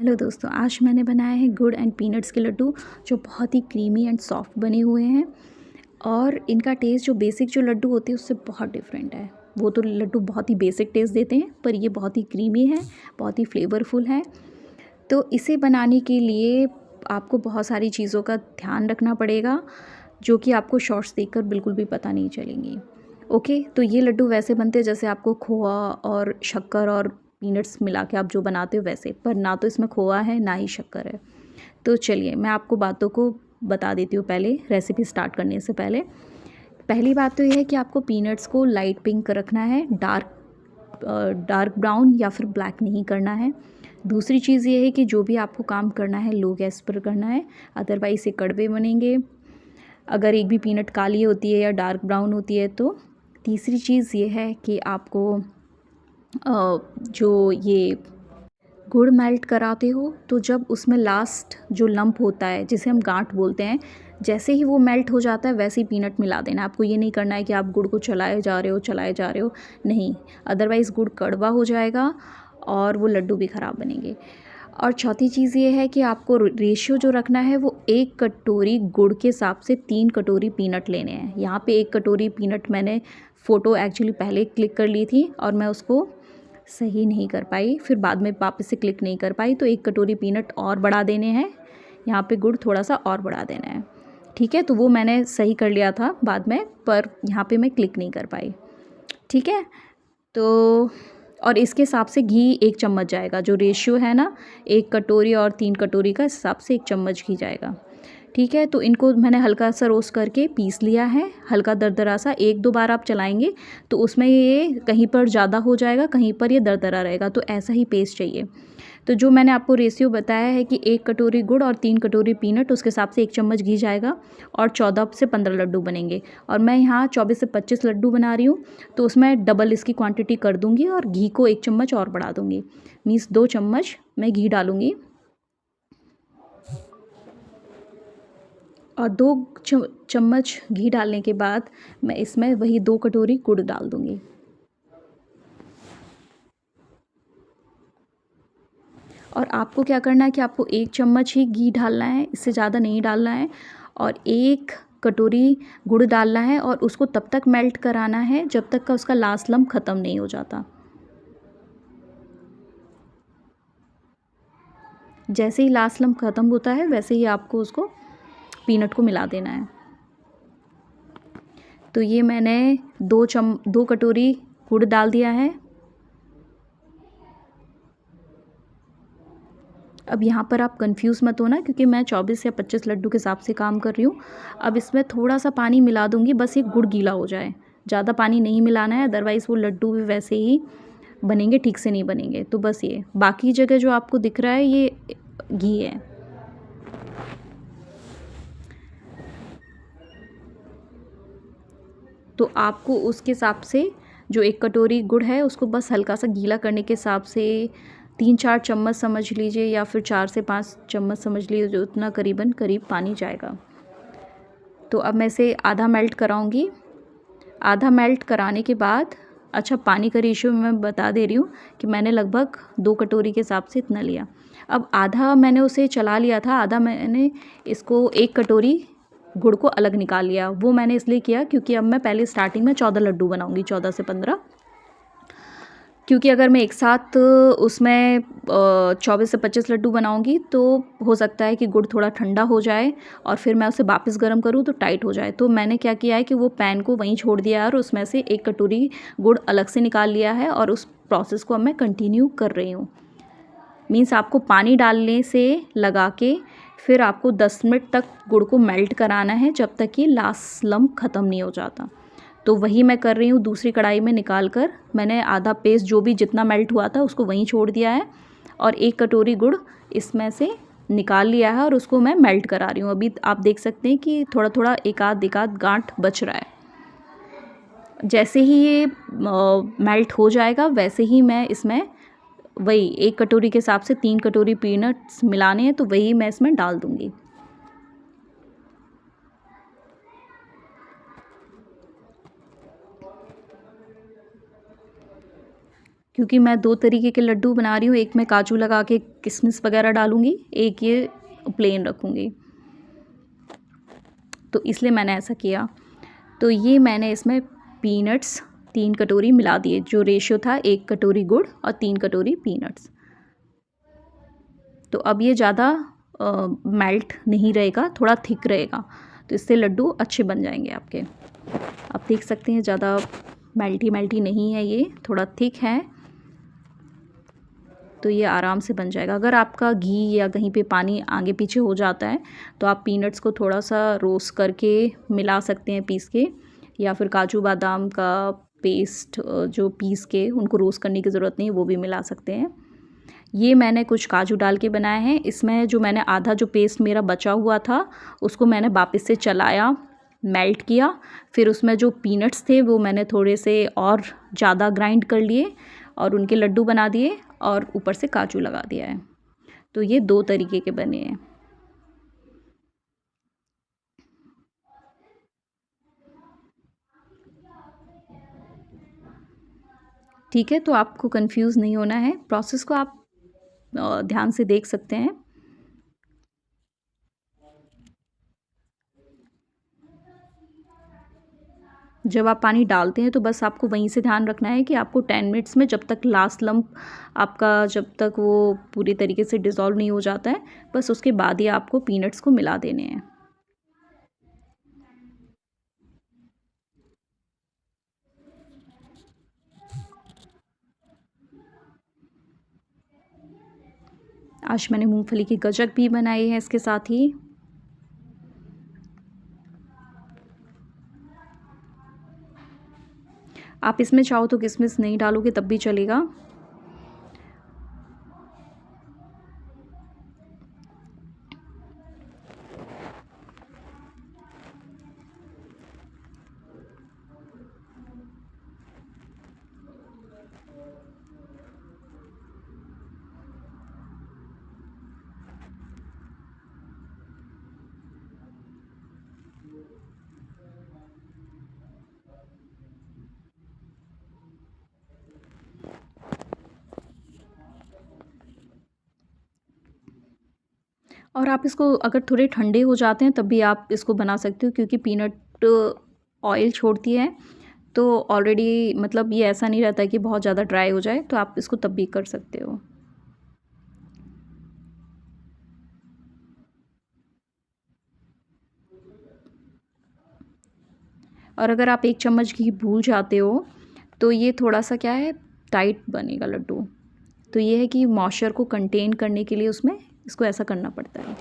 Hello दोस्तों, आज मैंने बनाया है गुड़ एंड पीनट्स के लड्डू जो बहुत ही क्रीमी एंड सॉफ्ट बने हुए हैं। और इनका टेस्ट जो बेसिक जो लड्डू होते हैं उससे बहुत डिफरेंट है। वो तो लड्डू बहुत ही बेसिक टेस्ट देते हैं, पर ये बहुत ही क्रीमी है, बहुत ही फ्लेवरफुल है। तो इसे बनाने के लिए आपको बहुत सारी चीज़ों का ध्यान रखना पड़ेगा, जो कि आपको शॉर्ट्स देखकर बिल्कुल भी पता नहीं चलेंगी। ओके, तो ये लड्डू वैसे बनते हैं जैसे आपको खोआ और शक्कर और पीनट्स मिला के आप जो बनाते हो वैसे, पर ना तो इसमें खोआ है ना ही शक्कर है। तो चलिए मैं आपको बातों को बता देती हूँ। पहले रेसिपी स्टार्ट करने से पहले पहली बात तो ये है कि आपको पीनट्स को लाइट पिंक रखना है, डार्क ब्राउन या फिर ब्लैक नहीं करना है। दूसरी चीज़ ये है कि जो भी आपको काम करना है लो गैस पर करना है, अदरवाइज़ ये कड़वे बनेंगे अगर एक भी पीनट काली होती है या डार्क ब्राउन होती है तो। तीसरी चीज़ ये है कि आपको जो ये गुड़ मेल्ट कराते हो तो जब उसमें लास्ट जो लंप होता है जिसे हम गांठ बोलते हैं, जैसे ही वो मेल्ट हो जाता है वैसे ही पीनट मिला देना। आपको ये नहीं करना है कि आप गुड़ को चलाए जा रहे हो, नहीं, अदरवाइज़ गुड़ कड़वा हो जाएगा और वो लड्डू भी ख़राब बनेंगे। और चौथी चीज़ ये है कि आपको रेशियो जो रखना है वो 1 कटोरी गुड़ के हिसाब से 3 कटोरी पीनट लेने हैं। यहाँ पे 1 कटोरी पीनट मैंने फ़ोटो एक्चुअली पहले क्लिक कर ली थी और मैं उसको सही नहीं कर पाई, फिर बाद में वापस से क्लिक नहीं कर पाई, तो 1 कटोरी पीनट और बढ़ा देने हैं। यहाँ पे गुड़ थोड़ा सा और बढ़ा देना है, ठीक है। तो वो मैंने सही कर लिया था बाद में, पर यहाँ पे मैं क्लिक नहीं कर पाई, ठीक है। तो और इसके हिसाब से घी 1 चम्मच जाएगा। जो रेशियो है ना 1 कटोरी और 3 कटोरी का हिसाब से 1 चम्मच घी जाएगा, ठीक है। तो इनको मैंने हल्का सा रोस्ट करके पीस लिया है, हल्का दरदरा सा। 1-2 बार आप चलाएंगे तो उसमें ये कहीं पर ज़्यादा हो जाएगा, कहीं पर ये दरदरा रहेगा, तो ऐसा ही पेस्ट चाहिए। तो जो मैंने आपको रेशियो बताया है कि 1 कटोरी गुड़ और 3 कटोरी पीनट, उसके हिसाब से 1 चम्मच घी जाएगा और 14 से 15 लड्डू बनेंगे। और मैं यहाँ 24 से 25 लड्डू बना रही हूँ, तो उसमें डबल इसकी क्वांटिटी कर दूँगी और घी को 1 चम्मच और बढ़ा दूँगी, मीन्स 2 चम्मच मैं घी डालूँगी और 2 चम्मच घी डालने के बाद मैं इसमें वही 2 कटोरी गुड़ डाल दूँगी। और आपको क्या करना है कि आपको 1 चम्मच ही घी डालना है, इससे ज़्यादा नहीं डालना है। और 1 कटोरी गुड़ डालना है और उसको तब तक मेल्ट कराना है जब तक का उसका लास्ट लम्प ख़त्म नहीं हो जाता। जैसे ही लास्ट लम्प ख़त्म होता है वैसे ही आपको उसको पीनट को मिला देना है। तो ये मैंने 2 कटोरी गुड़ डाल दिया है। अब यहाँ पर आप कंफ्यूज मत होना, क्योंकि मैं 24 या 25 लड्डू के हिसाब से काम कर रही हूँ। अब इसमें थोड़ा सा पानी मिला दूँगी, बस ये गुड़ गीला हो जाए, ज़्यादा पानी नहीं मिलाना है, अदरवाइज़ वो लड्डू भी वैसे ही बनेंगे, ठीक से नहीं बनेंगे। तो बस ये बाकी जगह जो आपको दिख रहा है ये घी है। तो आपको उसके हिसाब से जो 1 कटोरी गुड़ है उसको बस हल्का सा गीला करने के हिसाब से 3-4 चम्मच समझ लीजिए, या फिर 4 से 5 चम्मच समझ लीजिए, जो उतना करीबन करीब पानी जाएगा। तो अब मैं इसे आधा मेल्ट कराऊंगी। आधा मेल्ट कराने के बाद, अच्छा, पानी का रेशियो मैं बता दे रही हूँ कि मैंने लगभग 2 कटोरी के हिसाब से इतना लिया। अब आधा मैंने उसे चला लिया था, आधा मैंने इसको 1 कटोरी गुड़ को अलग निकाल लिया। वो मैंने इसलिए किया क्योंकि अब मैं पहले स्टार्टिंग में 14 लड्डू बनाऊंगी, 14 से 15, क्योंकि अगर मैं एक साथ उसमें 24 से 25 लड्डू बनाऊंगी तो हो सकता है कि गुड़ थोड़ा ठंडा हो जाए और फिर मैं उसे वापस गर्म करूँ तो टाइट हो जाए। तो मैंने क्या किया है कि वो पैन को वहीं छोड़ दिया है और उसमें से 1 कटोरी गुड़ अलग से निकाल लिया है और उस प्रोसेस को अब मैं कंटिन्यू कर रही हूँ। मीन्स आपको पानी डालने से लगा के फिर आपको 10 मिनट तक गुड़ को मेल्ट कराना है, जब तक कि लास्ट लम्प ख़त्म नहीं हो जाता। तो वही मैं कर रही हूँ। दूसरी कढ़ाई में निकाल कर मैंने आधा पेस्ट जो भी जितना मेल्ट हुआ था उसको वहीं छोड़ दिया है और 1 कटोरी गुड़ इसमें से निकाल लिया है और उसको मैं मेल्ट करा रही हूँ। अभी आप देख सकते हैं कि थोड़ा थोड़ा एक आध गांठ बच रहा है। जैसे ही ये मेल्ट हो जाएगा वैसे ही मैं इसमें वही 1 कटोरी के हिसाब से 3 कटोरी पीनट्स मिलाने हैं, तो वही मैं इसमें डाल दूँगी। क्योंकि मैं 2 तरीके के लड्डू बना रही हूँ, एक मैं काजू लगा के किशमिश वगैरह डालूँगी, एक ये प्लेन रखूँगी, तो इसलिए मैंने ऐसा किया। तो ये मैंने इसमें पीनट्स 3 कटोरी मिला दिए, जो रेशियो था 1 कटोरी गुड़ और 3 कटोरी पीनट्स। तो अब ये ज़्यादा मेल्ट नहीं रहेगा, थोड़ा थिक रहेगा, तो इससे लड्डू अच्छे बन जाएंगे आपके। आप देख सकते हैं ज़्यादा मेल्टी नहीं है, ये थोड़ा थिक है, तो ये आराम से बन जाएगा। अगर आपका घी या कहीं पे पानी आगे पीछे हो जाता है तो आप पीनट्स को थोड़ा सा रोस्ट करके मिला सकते हैं पीस के, या फिर काजू बादाम का पेस्ट जो पीस के उनको रोस्ट करने की ज़रूरत नहीं है, वो भी मिला सकते हैं। ये मैंने कुछ काजू डाल के बनाए हैं। इसमें जो मैंने आधा जो पेस्ट मेरा बचा हुआ था उसको मैंने वापस से चलाया, मेल्ट किया, फिर उसमें जो पीनट्स थे वो मैंने थोड़े से और ज़्यादा ग्राइंड कर लिए और उनके लड्डू बना दिए और ऊपर से काजू लगा दिया है। तो ये 2 तरीके के बने हैं। ठीक है, तो आपको कंफ्यूज नहीं होना है, प्रोसेस को आप ध्यान से देख सकते हैं। जब आप पानी डालते हैं तो बस आपको वहीं से ध्यान रखना है कि आपको 10 मिनट्स में, जब तक लास्ट लम्प आपका, जब तक वो पूरी तरीके से डिज़ोल्व नहीं हो जाता है, बस उसके बाद ही आपको पीनट्स को मिला देने हैं। आज मैंने मूंगफली की गजक भी बनाई है इसके साथ ही। आप इसमें चाहो तो किशमिश नहीं डालोगे तब भी चलेगा। और आप इसको अगर थोड़े ठंडे हो जाते हैं तब भी आप इसको बना सकते हो, क्योंकि पीनट ऑयल छोड़ती है, तो ऑलरेडी मतलब ये ऐसा नहीं रहता है कि बहुत ज़्यादा ड्राई हो जाए, तो आप इसको तब भी कर सकते हो। और अगर आप 1 चम्मच घी भूल जाते हो तो ये थोड़ा सा क्या है, टाइट बनेगा लड्डू। तो ये है कि मॉइस्चर को कंटेन करने के लिए उसमें इसको ऐसा करना पड़ता है।